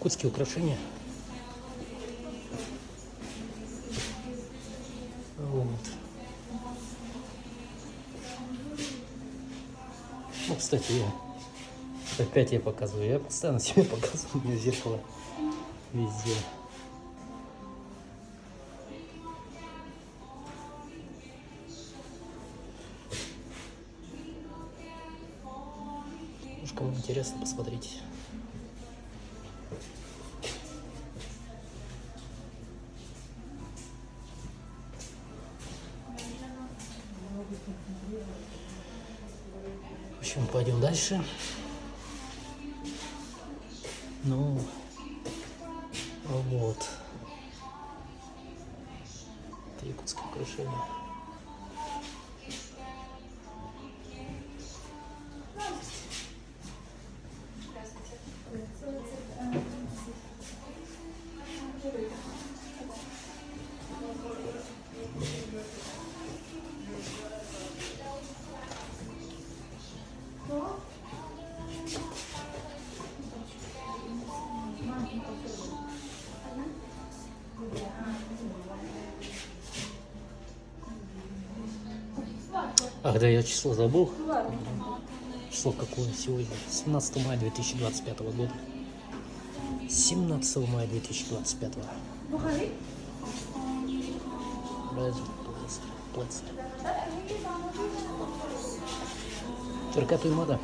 Якутские украшения. Вот. Ну, кстати, опять я показываю. Я постоянно себе показываю. У меня зеркало везде. Может, кому интересно, посмотрите. В общем, пойдем дальше. Ну, вот. Это якутское украшение. Ах, да, я число забыл. Число какое сегодня? 17 мая 2025 года. 17 мая 2025. Плац. Цирка Туймада.